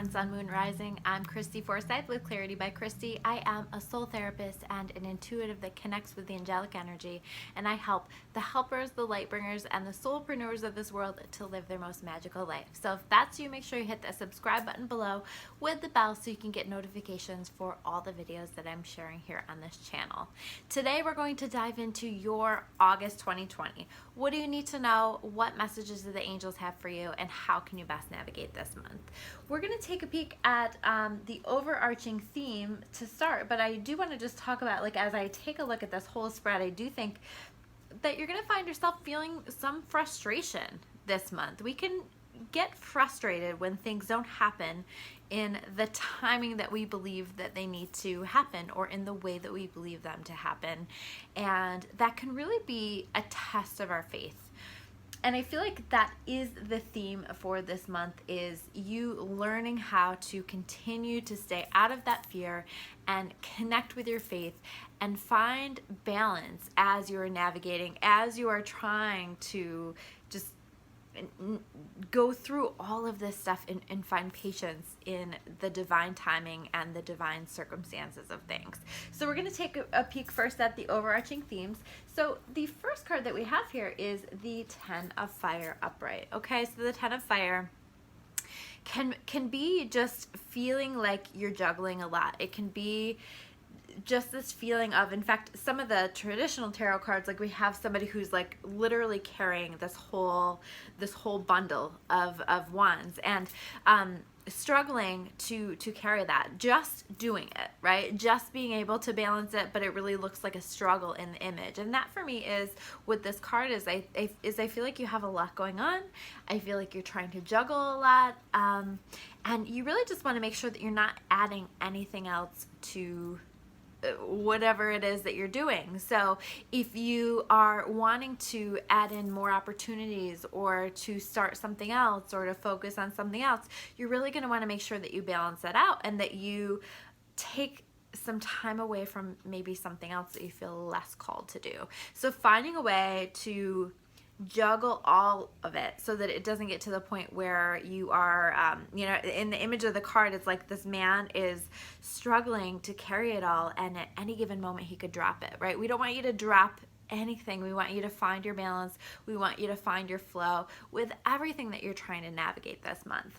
Capricorn Sun, Moon, Rising. I'm Christy Forsyth with Clarity by Christy. I am a soul therapist and an intuitive that connects with the angelic energy, and I help the helpers, the light bringers, and the soulpreneurs of this world to live their most magical life. So if that's you, make sure you hit the subscribe button below with the bell so you can get notifications for all the videos that I'm sharing here on this channel. Today we're going to dive into your August 2020. What do you need to know? What messages do the angels have for you, and how can you best navigate this month? We're going to take a peek at the overarching theme to start, but I do want to just talk about, like, as I take a look at this whole spread, I do think that you're going to find yourself feeling some frustration this month. We can get frustrated when things don't happen in the timing that we believe that they need to happen, or in the way that we believe them to happen, and that can really be a test of our faith. And I feel like that is the theme for this month, is you learning how to continue to stay out of that fear and connect with your faith and find balance as you're navigating, as you are trying to just go through all of this stuff and find patience in the divine timing and the divine circumstances of things. So we're going to take a peek first at the overarching themes. So the first card that we have here is the Ten of Fire upright. Okay, so the Ten of Fire can be just feeling like you're juggling a lot. It can be just this feeling of, in fact, some of the traditional tarot cards, like we have somebody who's like literally carrying this whole bundle of wands, and struggling to carry that, just doing it, right? Just being able to balance it, but it really looks like a struggle in the image. And that for me is what this card is. I feel like you have a lot going on. I feel like you're trying to juggle a lot, and you really just want to make sure that you're not adding anything else to whatever it is that you're doing. So if you are wanting to add in more opportunities, or to start something else, or to focus on something else, you're really going to want to make sure that you balance that out, and that you take some time away from maybe something else that you feel less called to do. So finding a way to juggle all of it so that it doesn't get to the point where you are, in the image of the card, it's like this man is struggling to carry it all, and at any given moment he could drop it, right? We don't want you to drop anything. We want you to find your balance. We want you to find your flow with everything that you're trying to navigate this month.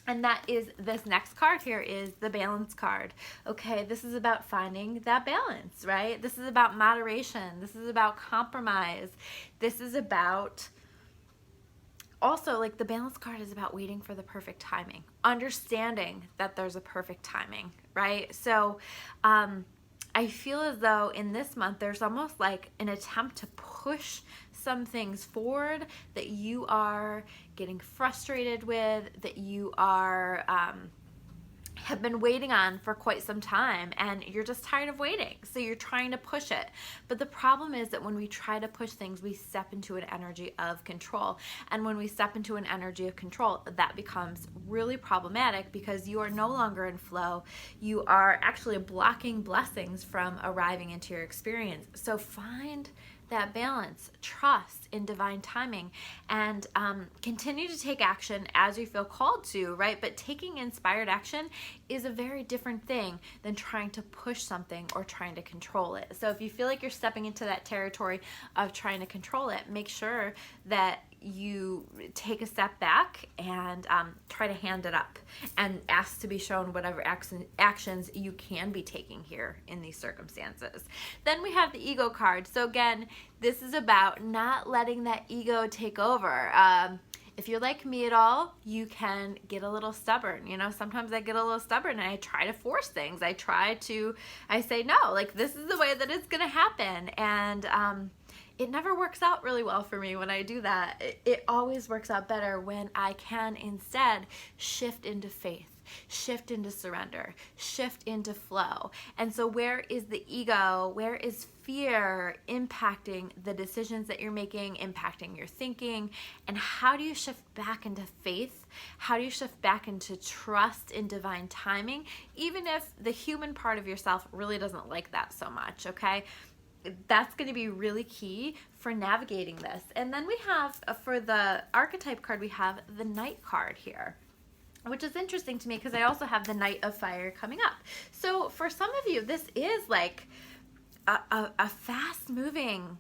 And that is, this next card here is the balance card. Okay, this is about finding that balance, right? This is about moderation. This is about compromise. This is about, also, like, the balance card is about waiting for the perfect timing, understanding that there's a perfect timing, right? So I feel as though in this month there's almost like an attempt to push some things forward that you are getting frustrated with, that you are have been waiting on for quite some time, and you're just tired of waiting, so you're trying to push it. But the problem is that when we try to push things, we step into an energy of control, and when we step into an energy of control, that becomes really problematic, because you are no longer in flow. You are actually blocking blessings from arriving into your experience. So find that balance, trust in divine timing, and continue to take action as you feel called to, right? But taking inspired action is a very different thing than trying to push something or trying to control it. So if you feel like you're stepping into that territory of trying to control it, make sure that you take a step back and try to hand it up, and ask to be shown whatever actions you can be taking here in these circumstances. Then we have the ego card. So again, this is about not letting that ego take over. If you're like me at all, you can get a little stubborn. Sometimes I get a little stubborn and I try to force things. I say, no, like, this is the way that it's going to happen. And it never works out really well for me when I do that. It always works out better when I can instead shift into faith, shift into surrender, shift into flow. And so where is the ego? Where is fear impacting the decisions that you're making, impacting your thinking? And how do you shift back into faith? How do you shift back into trust in divine timing, even if the human part of yourself really doesn't like that so much, okay? That's going to be really key for navigating this. And then we have, for the archetype card, we have the Knight card here. which is interesting to me because I also have the Knight of Fire coming up. So for some of you, this is like a fast-moving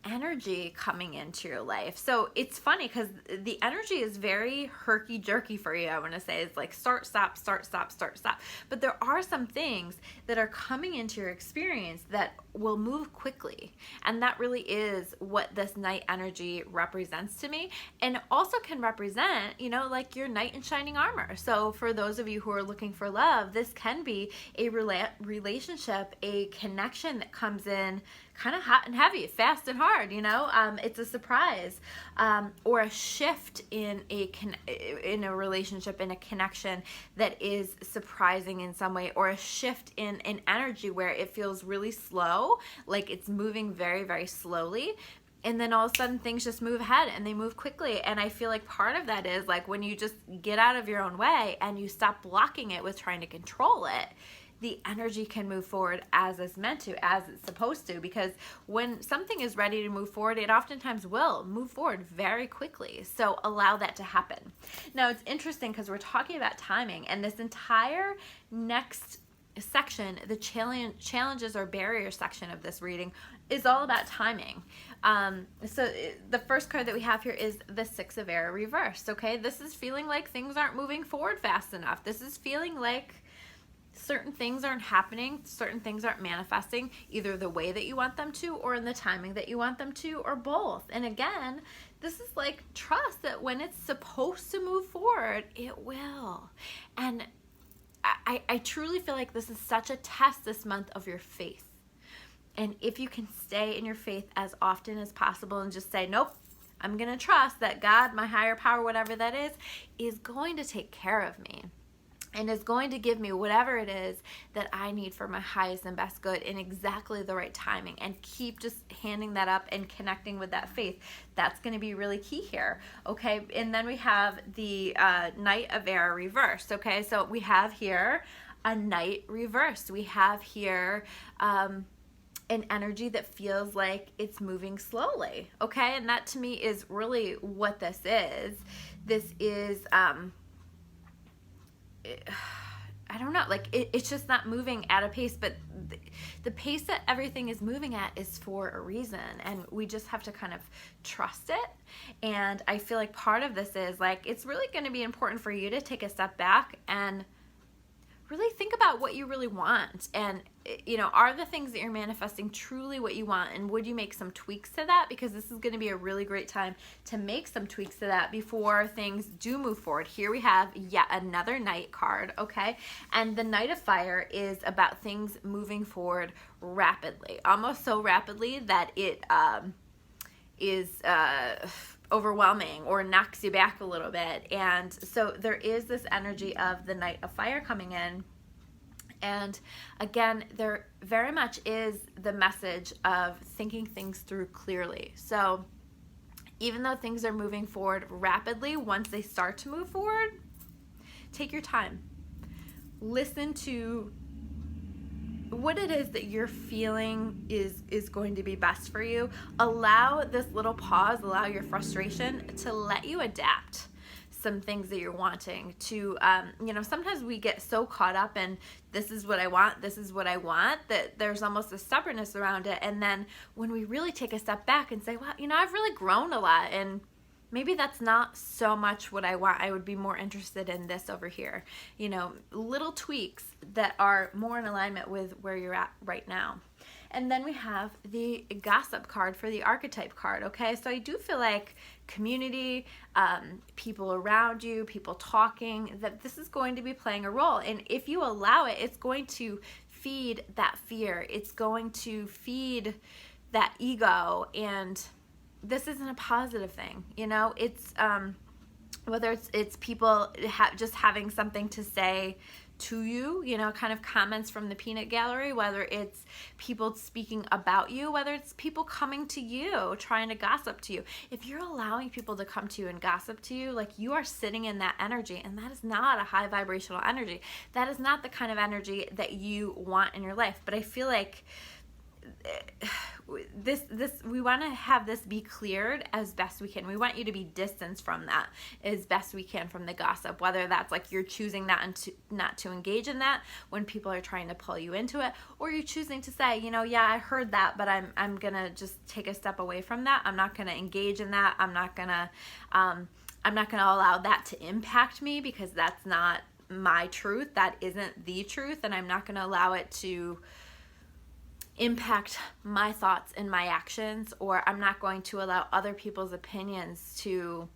energy coming into your life. So it's funny because the energy is very herky-jerky for you. I want to say it's like start, stop, start, stop, start, stop. But there are some things that are coming into your experience that will move quickly. And that really is what this Knight energy represents to me. And also can represent, you know, like your knight in shining armor. So for those of you who are looking for love, this can be a relationship, a connection that comes in kind of hot and heavy, fast and hard, you know. It's a surprise, or a shift in a relationship, in a connection that is surprising in some way, or a shift in an energy where it feels really slow, like it's moving very, very slowly. And then all of a sudden things just move ahead and they move quickly. And I feel like part of that is like when you just get out of your own way and you stop blocking it with trying to control it, the energy can move forward as it's meant to, as it's supposed to, because when something is ready to move forward, it oftentimes will move forward very quickly. So allow that to happen. Now it's interesting because we're talking about timing, and this entire next section, the challenges or barrier section of this reading, is all about timing. So the first card that we have here is the Six of Air reversed. Okay, this is feeling like things aren't moving forward fast enough. This is feeling like certain things aren't happening, certain things aren't manifesting either the way that you want them to or in the timing that you want them to, or both. And again, this is like trust that when it's supposed to move forward, it will. And I truly feel like this is such a test this month of your faith. And if you can stay in your faith as often as possible and just say, nope, I'm going to trust that God, my higher power, whatever that is going to take care of me. And is going to give me whatever it is that I need for my highest and best good in exactly the right timing, and keep just handing that up and connecting with that faith. That's going to be really key here. Okay, and then we have the Knight of Air reversed. Okay, so we have here a Knight reversed. We have here an energy that feels like it's moving slowly. Okay, and that to me is really what this is. This is I don't know, like it's just not moving at a pace, but the pace that everything is moving at is for a reason, and we just have to kind of trust it. And I feel like part of this is like, it's really going to be important for you to take a step back and really think about what you really want. And, you know, are the things that you're manifesting truly what you want? And would you make some tweaks to that? Because this is going to be a really great time to make some tweaks to that before things do move forward. Here we have yet another Knight card, okay? And the Knight of Fire is about things moving forward rapidly, almost so rapidly that it is overwhelming or knocks you back a little bit. And so there is this energy of the Knight of Fire coming in. And again, there very much is the message of thinking things through clearly. So even though things are moving forward rapidly, once they start to move forward, take your time. Listen to what it is that you're feeling is going to be best for you. Allow this little pause, allow your frustration to let you adapt some things that you're wanting to. You know, sometimes we get so caught up in this is what I want, this is what I want, that there's almost a stubbornness around it. And then when we really take a step back and say, well, you know, I've really grown a lot, and maybe that's not so much what I want. I would be more interested in this over here. You know, little tweaks that are more in alignment with where you're at right now. And then we have the Gossip card for the archetype card, okay? So I do feel like community, people around you, people talking, that this is going to be playing a role. And if you allow it, it's going to feed that fear. It's going to feed that ego, and this isn't a positive thing. You know, it's whether it's people just having something to say to you, you know, kind of comments from the peanut gallery, whether it's people speaking about you, whether it's people coming to you trying to gossip to you. If you're allowing people to come to you and gossip to you, like, you are sitting in that energy, and that is not a high vibrational energy. That is not the kind of energy that you want in your life. But I feel like we want to have this be cleared as best we can. We want you to be distanced from that as best we can, from the gossip, whether that's like you're choosing not to engage in that when people are trying to pull you into it, or you're choosing to say, you know, yeah, I heard that, but I'm gonna just take a step away from that. I'm not gonna engage in that. I'm not gonna allow that to impact me, because that's not my truth. That isn't the truth, and I'm not gonna allow it to impact my thoughts and my actions, or I'm not going to allow other people's opinions to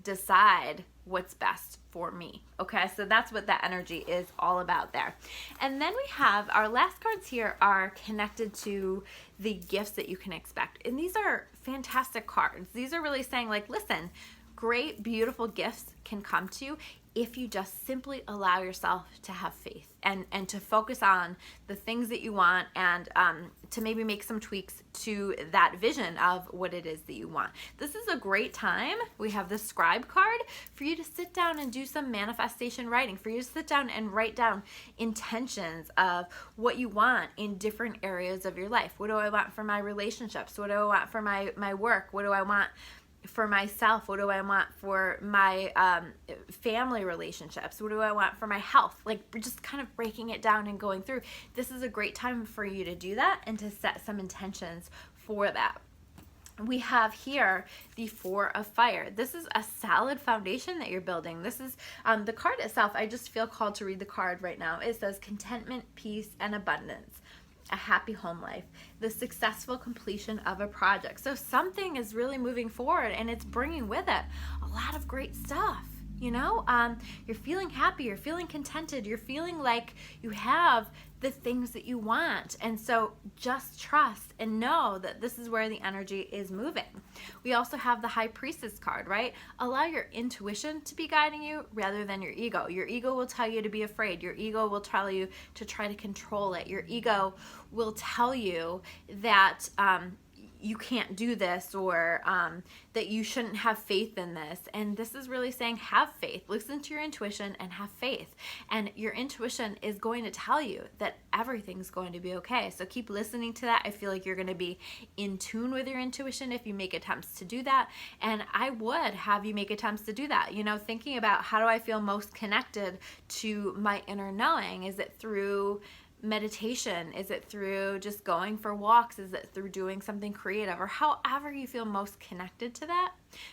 decide what's best for me. Okay, so that's what that energy is all about there. And then we have our last cards here are connected to the gifts that you can expect. And these are fantastic cards. These are really saying, like, listen, great, beautiful gifts can come to you if you just simply allow yourself to have faith and to focus on the things that you want, and to maybe make some tweaks to that vision of what it is that you want. This is a great time. We have the scribe card for you to sit down and do some manifestation writing, for you to sit down and write down intentions of what you want in different areas of your life. What do I want for my relationships? What do I want for my work? What do I want for myself? What do I want for my family relationships? What do I want for my health? Like, we're just kind of breaking it down and going through. This is a great time for you to do that and to set some intentions for that. We have here the Four of Fire. This is a solid foundation that you're building. This is the card itself. I just feel called to read the card right now. It says contentment, peace, and abundance. A happy home life, the successful completion of a project. So something is really moving forward, and it's bringing with it a lot of great stuff. You know, you're feeling happy, you're feeling contented, you're feeling like you have the things that you want. And so just trust and know that this is where the energy is moving. We also have the High Priestess card, right? Allow your intuition to be guiding you rather than your ego. Your ego will tell you to be afraid. Your ego will tell you to try to control it. Your ego will tell you that you can't do this, or that you shouldn't have faith in this. And this is really saying, have faith. Listen to your intuition and have faith. And your intuition is going to tell you that everything's going to be okay. So keep listening to that. I feel like you're going to be in tune with your intuition if you make attempts to do that. And I would have you make attempts to do that. You know, thinking about, how do I feel most connected to my inner knowing? Is it through meditation? Is it through just going for walks? Is it through doing something creative, or however you feel most connected to that?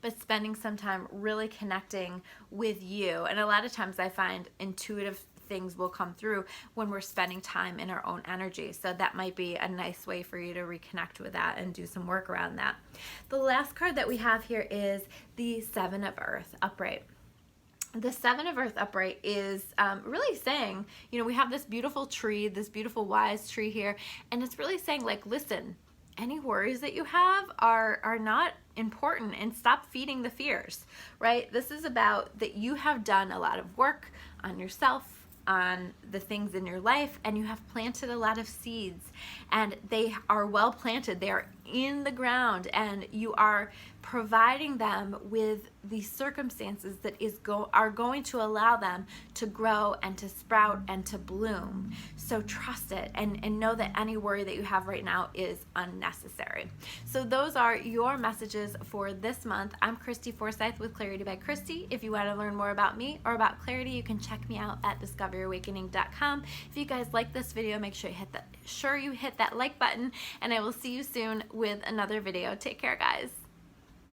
But spending some time really connecting with you. And a lot of times I find intuitive things will come through when we're spending time in our own energy. So that might be a nice way for you to reconnect with that and do some work around that. The last card that we have here is the Seven of Earth upright. The Seven of Earth upright is really saying, you know, we have this beautiful tree, this beautiful wise tree here, and it's really saying, like, listen, any worries that you have are not important, and stop feeding the fears, right? This is about that you have done a lot of work on yourself, on the things in your life, and you have planted a lot of seeds, and they are well planted. They are in the ground, and you are providing them with the circumstances that are going to allow them to grow and to sprout and to bloom. So trust it, and know that any worry that you have right now is unnecessary. So those are your messages for this month. I'm Christy Forsyth with Clarity by Christy. If you want to learn more about me or about clarity, you can check me out at discoveryawakening.com. If you guys like this video, make sure you hit that like button, and I will see you soon with another video. Take care, guys.